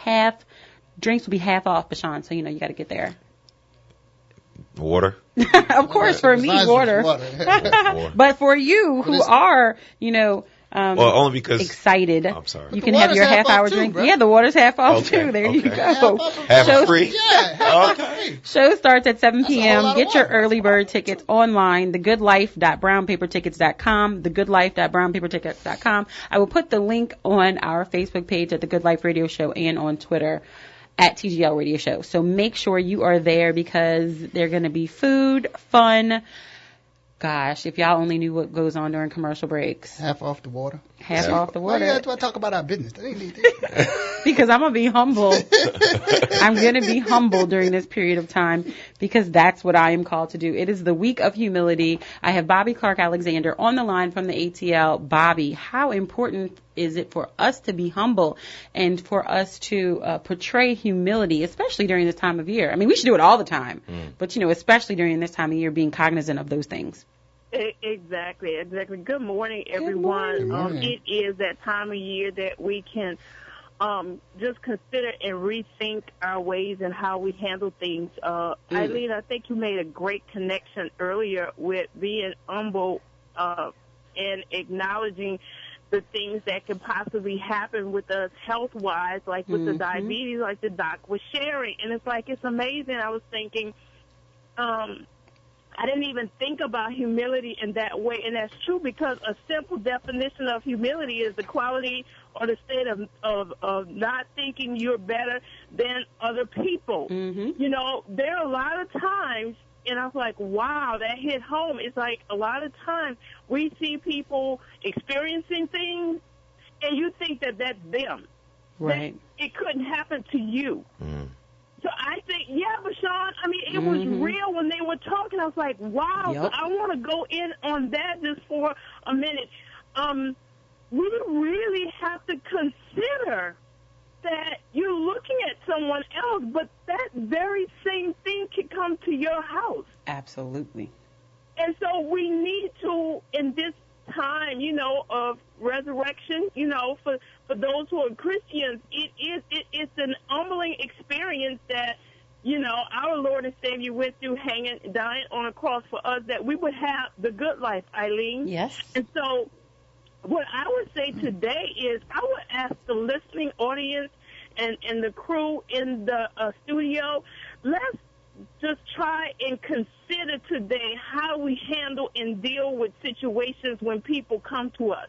drinks will be half off, Bashan, so you know you got to get there. Water? Of course, for me, water. But for you who are, well, only because excited. I'm sorry. You can have your half-hour drink. Bro. Yeah, the water's half off too. There you go. Half free. Yeah. Okay. Show starts at 7 p.m. Get your early bird tickets online. thegoodlife.brownpapertickets.com. thegoodlife.brownpapertickets.com. I will put the link on our Facebook page at The Good Life Radio Show and on Twitter at TGL Radio Show. So make sure you are there because they're going to be food, fun. Gosh, if y'all only knew what goes on during commercial breaks. Half off the water. Half off the water. Why you talk about our business? Because I'm going to be humble. I'm going to be humble during this period of time because that's what I am called to do. It is the week of humility. I have Bobby Clark Alexander on the line from the ATL. Bobby, how important is it for us to be humble and for us to portray humility, especially during this time of year? I mean, we should do it all the time, but, especially during this time of year, being cognizant of those things. Exactly. Good morning, everyone. Good morning. It is that time of year that we can just consider and rethink our ways and how we handle things. Eileen, I think you made a great connection earlier with being humble and acknowledging the things that could possibly happen with us health-wise, like with the diabetes, like the doc was sharing. And it's amazing. I was thinking, I didn't even think about humility in that way, and that's true because a simple definition of humility is the quality or the state of not thinking you're better than other people. There are a lot of times, and I was like, wow, that hit home. It's like a lot of times we see people experiencing things, and you think that that's them. Right. That it couldn't happen to you. So I think, but Sean, I mean, it was real when they were talking. I was like, wow, so I want to go in on that just for a minute. We really have to consider that you're looking at someone else, but that very same thing can come to your house. Absolutely. And so we need to, in this time, of resurrection, for those who are Christians, it's an humbling experience that, our Lord and Savior went through dying on a cross for us, that we would have the good life, Eileen. Yes. And so what I would say today is I would ask the listening audience and the crew in the studio, let's just try and consider today how we handle and deal with situations when people come to us.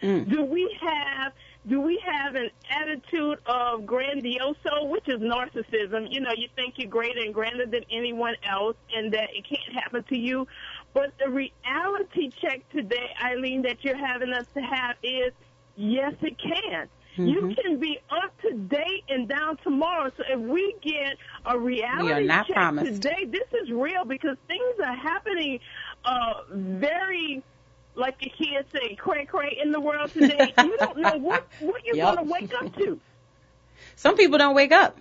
Do we have an attitude of grandioso, which is narcissism? You think you're greater and grander than anyone else and that it can't happen to you. But the reality check today, Eileen, that you're having us to have is, yes, it can. You can be up to date and down tomorrow. So if we get a reality check promised. today, this is real because things are happening very, like the kids say, cray-cray in the world today. You don't know what you're going to wake up to. Some people don't wake up.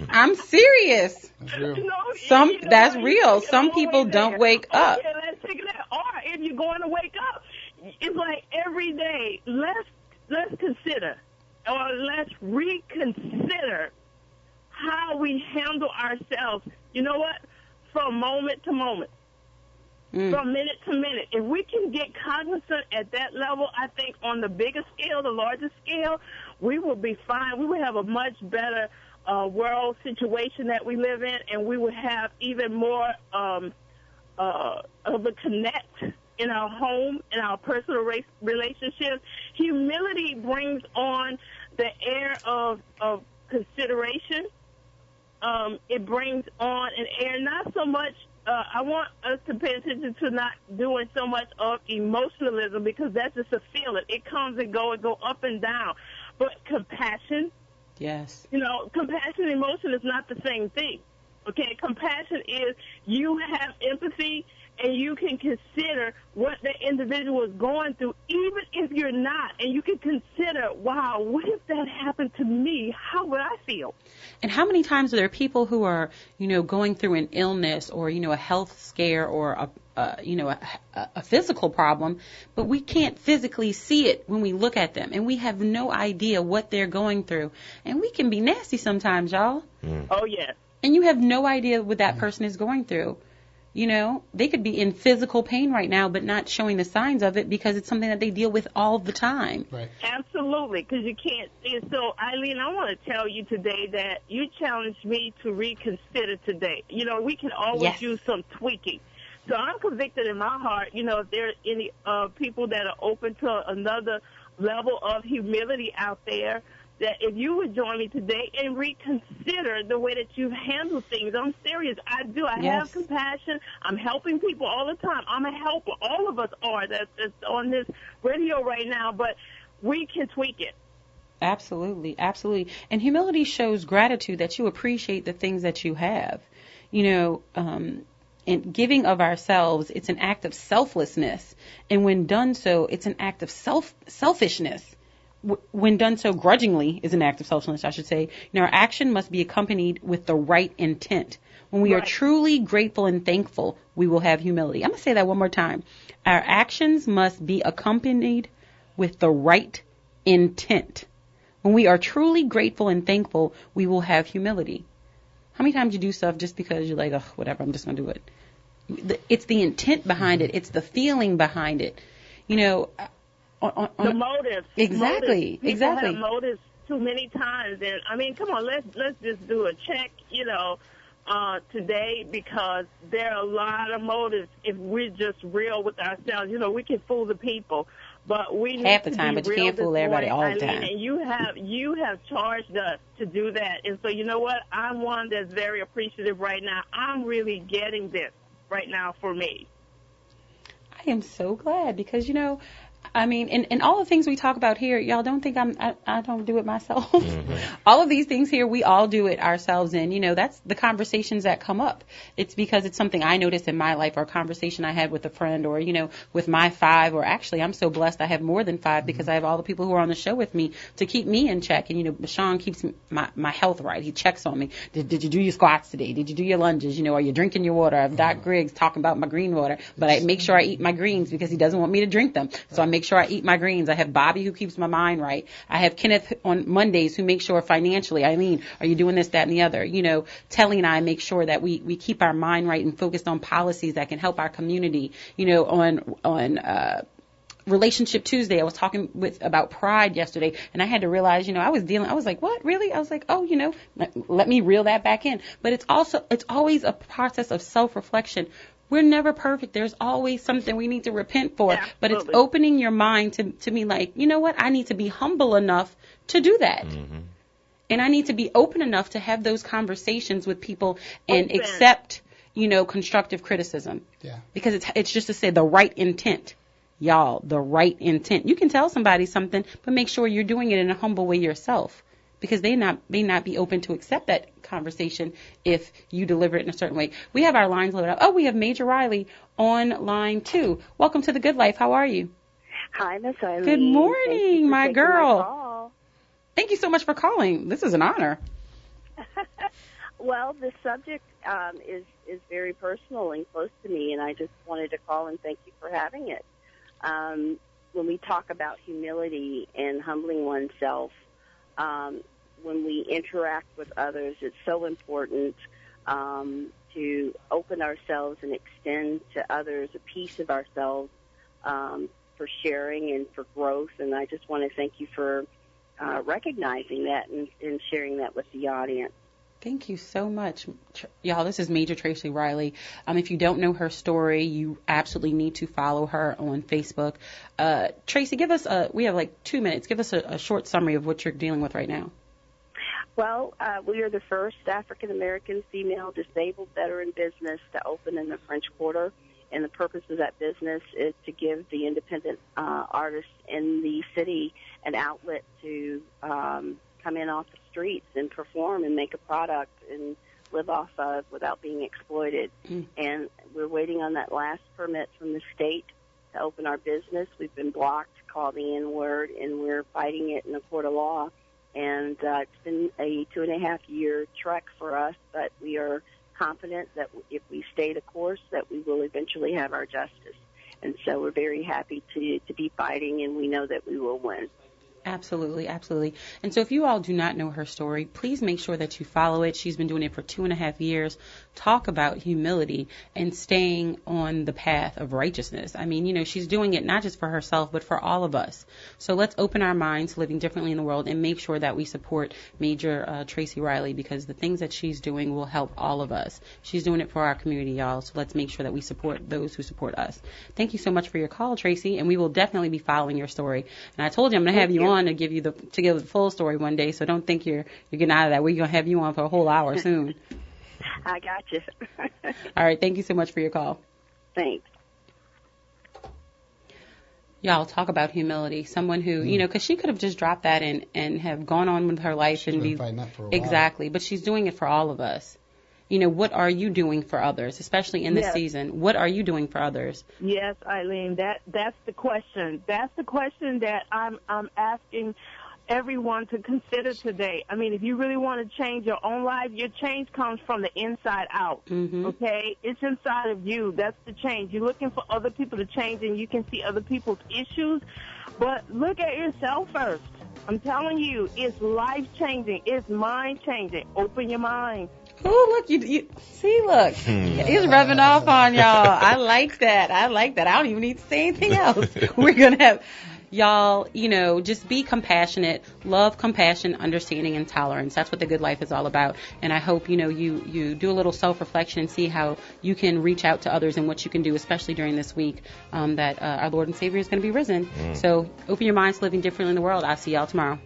I'm serious. That's real. That's real. Some people don't wake up. Yeah, let's take that. Or if you're going to wake up, it's like every day, let's consider or let's reconsider how we handle ourselves. You know what? From moment to moment, from minute to minute. If we can get cognizant at that level, I think on the bigger scale, the larger scale, we will be fine. We will have a much better world situation that we live in, and we would have even more of a connect in our home, in our personal relationships. Humility brings on the air of consideration. It brings on an air, not so much, I want us to pay attention to not doing so much of emotionalism because that's just a feeling. It comes and goes, go up and down. But compassion, yes. Compassion and emotion is not the same thing. Okay, compassion is you have empathy and you can consider what the individual is going through, even if you're not, and you can consider, wow, what if that happened to me? How would I feel? And how many times are there people who are, going through an illness or, a health scare or a physical problem, but we can't physically see it when we look at them, and we have no idea what they're going through. And we can be nasty sometimes, y'all. Oh, yes. And you have no idea what that person is going through. They could be in physical pain right now, but not showing the signs of it because it's something that they deal with all the time. Right. Absolutely, because you can't see it. So, Eileen, I want to tell you today that you challenged me to reconsider today. We can always use some tweaking. So I'm convicted in my heart, if there are any people that are open to another level of humility out there, that if you would join me today and reconsider the way that you handle things. I'm serious. I do. I have compassion. I'm helping people all the time. I'm a helper. All of us are that's on this radio right now, but we can tweak it. Absolutely, absolutely. And humility shows gratitude, that you appreciate the things that you have. You know, in giving of ourselves, it's an act of selflessness. And when done so, it's an act of selfishness. When done so grudgingly is an act of selfishness, I should say. You know, our action must be accompanied with the right intent. When we are truly grateful and thankful, we will have humility. I'm going to say that one more time. Our actions must be accompanied with the right intent. When we are truly grateful and thankful, we will have humility. How many times you do stuff just because you're like, oh, whatever, I'm just going to do it? It's the intent behind it. It's the feeling behind it. You know, the motive. Exactly. People exactly. have motives too many times. And I mean, come on, let's just do a check, you know, today, because there are a lot of motives if we're just real with ourselves. You know, we can fool the people. But we need half the to time, be but you real can't fool everybody all the time. And you have charged us to do that. And so, you know what? I'm one that's very appreciative right now. I'm really getting this right now for me. I am so glad, because, you know, I mean, and all the things we talk about here, y'all don't think I don't do it myself. Mm-hmm. All of these things here, we all do it ourselves. And, you know, that's the conversations that come up. It's because it's something I noticed in my life, or a conversation I had with a friend, or, you know, with my 5, or actually I'm so blessed I have more than 5 because I have all the people who are on the show with me to keep me in check. And, you know, Sean keeps my health right. He checks on me. Did you do your squats today? Did you do your lunges? You know, are you drinking your water? I have Doc Griggs talking about my green water, but I make sure I eat my greens because he doesn't want me to drink them. So I make sure I eat my greens. I have Bobby who keeps my mind right. I have Kenneth on Mondays who makes sure financially, Eileen, are you doing this, that, and the other? You know, Telly and I make sure that we keep our mind right and focused on policies that can help our community. You know, on Relationship Tuesday, I was talking about pride yesterday, and I had to realize, you know, I was like, what, really? I was like, oh, you know, let me reel that back in. But it's always a process of self-reflection. We're never perfect. There's always something we need to repent for. Absolutely. But it's opening your mind to be like, you know what? I need to be humble enough to do that. Mm-hmm. And I need to be open enough to have those conversations with people and accept, you know, constructive criticism. Yeah. Because it's just to say the right intent. Y'all, the right intent. You can tell somebody something, but make sure you're doing it in a humble way yourself. Because they may not be open to accept that conversation if you deliver it in a certain way. We have our lines loaded up. Oh, we have Major Riley on line 2. Welcome to The Good Life. How are you? Hi, Miss Eileen. Good morning, my girl. Thank you so much for calling. This is an honor. Well, the subject is very personal and close to me, and I just wanted to call and thank you for having it. When we talk about humility and humbling oneself, when we interact with others, it's so important to open ourselves and extend to others a piece of ourselves for sharing and for growth. And I just want to thank you for recognizing that and sharing that with the audience. Thank you so much. Y'all, this is Major Tracy Riley. If you don't know her story, you absolutely need to follow her on Facebook. Tracy, give us we have like 2 minutes. Give us a short summary of what you're dealing with right now. Well, we are the first African-American female disabled veteran business to open in the French Quarter. And the purpose of that business is to give the independent artists in the city an outlet to come in off the streets and perform and make a product and live off of without being exploited. And we're waiting on that last permit from the state to open our business. We've been blocked, called the N-word, and we're fighting it in the court of law. And it's been a 2.5-year trek for us, but we are confident that if we stay the course, that we will eventually have our justice. And so we're very happy to be fighting, and we know that we will win. Absolutely, absolutely. And so if you all do not know her story, please make sure that you follow it. She's been doing it for 2.5 years. Talk about humility and staying on the path of righteousness. I mean, you know, she's doing it not just for herself, but for all of us. So let's open our minds to living differently in the world and make sure that we support Major Tracy Riley, because the things that she's doing will help all of us. She's doing it for our community, y'all. So let's make sure that we support those who support us. Thank you so much for your call, Tracy, and we will definitely be following your story. And I told you I'm going to have you on on to give the full story one day. So don't think you're getting out of that. We're gonna have you on for a whole hour soon. I got you. All right. Thank you so much for your call. Thanks. Y'all, talk about humility. Someone who, because she could have just dropped that and have gone on with her life and be fighting that for a while. Exactly, but she's doing it for all of us. What are you doing for others, especially in this season? What are you doing for others? Yes, Eileen, that's the question. That's the question that I'm asking everyone to consider today. I mean, if you really want to change your own life, your change comes from the inside out, okay? It's inside of you. That's the change. You're looking for other people to change, and you can see other people's issues, but look at yourself first. I'm telling you, it's life-changing. It's mind-changing. Open your mind. Oh, look, you see, look. He's rubbing off on y'all. I like that. I don't even need to say anything else. We're going to have... Y'all, just be compassionate, love, compassion, understanding, and tolerance. That's what the good life is all about. And I hope, you do a little self-reflection and see how you can reach out to others and what you can do, especially during this week that our Lord and Savior is going to be risen. So open your minds to living differently in the world. I'll see y'all tomorrow.